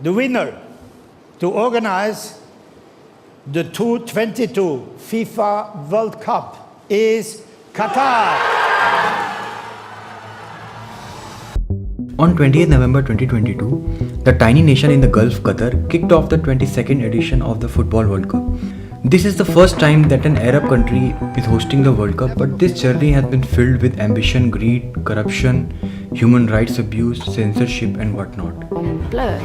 The winner to organize the 2022 FIFA World Cup is Qatar. On 20th November 2022, the tiny nation in the Gulf, Qatar, kicked off the 22nd edition of the Football World Cup. This is the first time that an Arab country is hosting the World Cup, but this journey has been filled with ambition, greed, corruption, human rights abuse, censorship and whatnot. Blurred.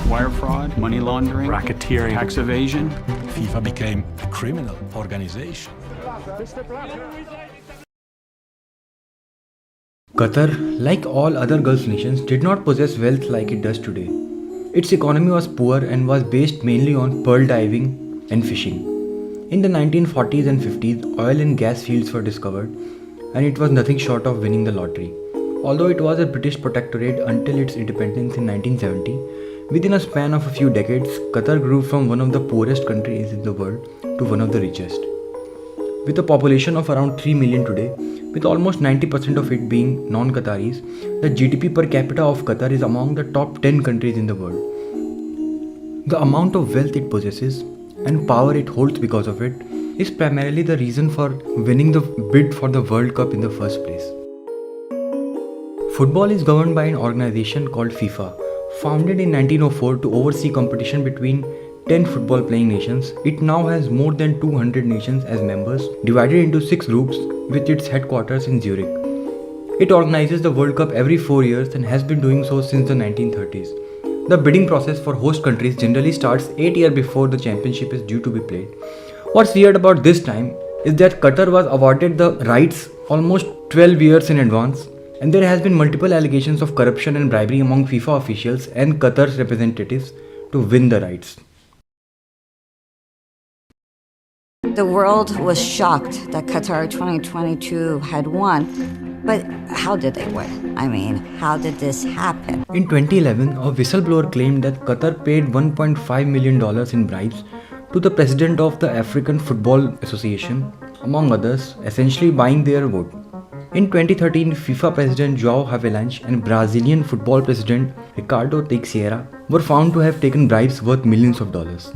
Wire fraud, money laundering, racketeering, tax evasion. FIFA became a criminal organization. Qatar, like all other Gulf nations, did not possess wealth like it does today. Its economy was poor and was based mainly on pearl diving and fishing. In the 1940s and 50s, oil and gas fields were discovered, and it was nothing short of winning the lottery. Although it was a British protectorate until its independence in 1970, within a span of a few decades, Qatar grew from one of the poorest countries in the world to one of the richest. With a population of around 3 million today, with almost 90% of it being non-Qataris, the GDP per capita of Qatar is among the top 10 countries in the world. The amount of wealth it possesses and power it holds because of it is primarily the reason for winning the bid for the World Cup in the first place. Football is governed by an organization called FIFA. Founded in 1904 to oversee competition between 10 football playing nations, it now has more than 200 nations as members, divided into 6 groups with its headquarters in Zurich. It organizes the World Cup every 4 years and has been doing so since the 1930s. The bidding process for host countries generally starts 8 years before the championship is due to be played. What's weird about this time is that Qatar was awarded the rights almost 12 years in advance, and there has been multiple allegations of corruption and bribery among FIFA officials and Qatar's representatives to win the rights. The world was shocked that Qatar 2022 had won, but how did they win? I mean, how did this happen? In 2011, a whistleblower claimed that Qatar paid $1.5 million in bribes to the president of the African Football Association, among others, essentially buying their vote. In 2013, FIFA President João Havelange and Brazilian football president Ricardo Teixeira were found to have taken bribes worth millions of dollars.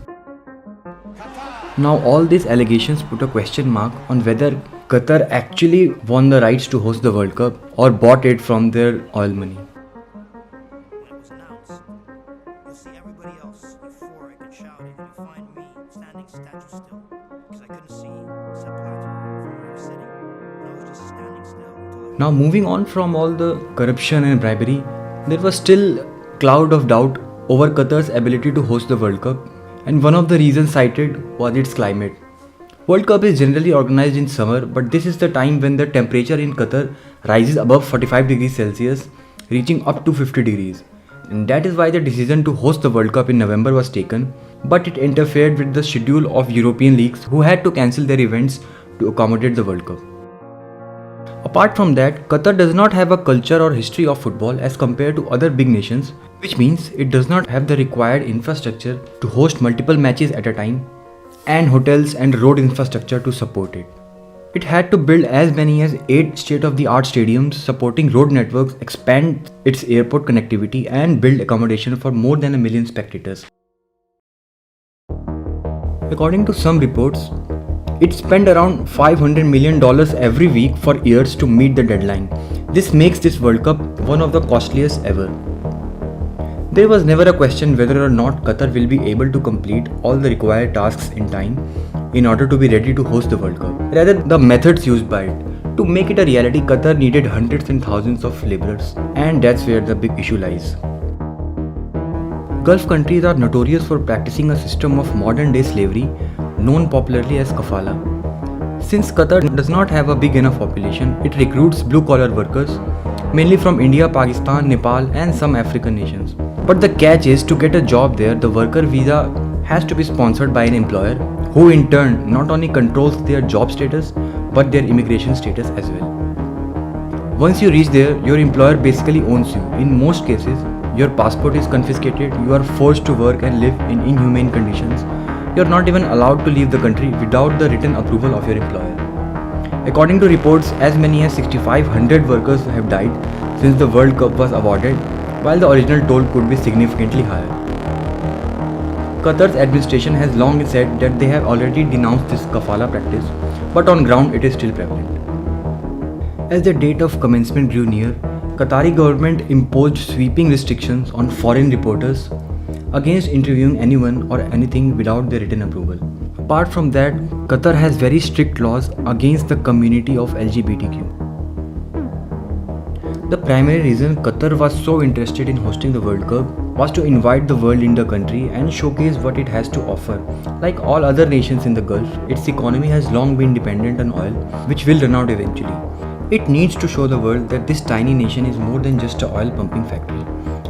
Now all these allegations put a question mark on whether Qatar actually won the rights to host the World Cup or bought it from their oil money. When it was announced, you'll see everybody else euphoric and shouting, and you'll find me standing statue still, because I couldn't see Sepp Blatter from where I was sitting, and I was just standing still. Now moving on from all the corruption and bribery, there was still a cloud of doubt over Qatar's ability to host the World Cup, and one of the reasons cited was its climate. World Cup is generally organized in summer, but this is the time when the temperature in Qatar rises above 45 degrees Celsius, reaching up to 50 degrees. And that is why the decision to host the World Cup in November was taken, but it interfered with the schedule of European leagues who had to cancel their events to accommodate the World Cup. Apart from that, Qatar does not have a culture or history of football as compared to other big nations, which means it does not have the required infrastructure to host multiple matches at a time, and hotels and road infrastructure to support it. It had to build as many as 8 state-of-the-art stadiums supporting road networks, expand its airport connectivity, and build accommodation for more than 1 million spectators. According to some reports, it spent around $500 million every week for years to meet the deadline. This makes this World Cup one of the costliest ever. There was never a question whether or not Qatar will be able to complete all the required tasks in time in order to be ready to host the World Cup. Rather, the methods used by it. To make it a reality, Qatar needed hundreds and thousands of laborers, and that's where the big issue lies. Gulf countries are notorious for practicing a system of modern-day slavery known popularly as kafala. Since Qatar does not have a big enough population, it recruits blue-collar workers, mainly from India, Pakistan, Nepal, and some African nations. But the catch is, to get a job there, the worker visa has to be sponsored by an employer, who in turn not only controls their job status, but their immigration status as well. Once you reach there, your employer basically owns you. In most cases, your passport is confiscated, you are forced to work and live in inhumane conditions. You are not even allowed to leave the country without the written approval of your employer. According to reports, as many as 6,500 workers have died since the World Cup was awarded, while the original toll could be significantly higher. Qatar's administration has long said that they have already denounced this kafala practice, but on ground it is still prevalent. As the date of commencement drew near, Qatari government imposed sweeping restrictions on foreign reporters against interviewing anyone or anything without their written approval. Apart from that, Qatar has very strict laws against the community of LGBTQ. The primary reason Qatar was so interested in hosting the World Cup was to invite the world in the country and showcase what it has to offer. Like all other nations in the Gulf, its economy has long been dependent on oil, which will run out eventually. It needs to show the world that this tiny nation is more than just an oil pumping factory.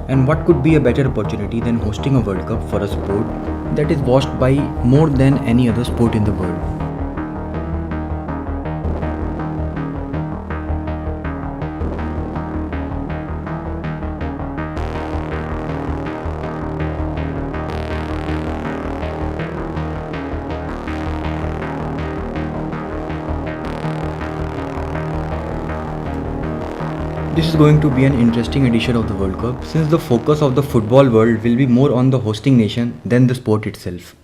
And what could be a better opportunity than hosting a World Cup for a sport that is watched by more than any other sport in the world? This is going to be an interesting edition of the World Cup since the focus of the football world will be more on the hosting nation than the sport itself.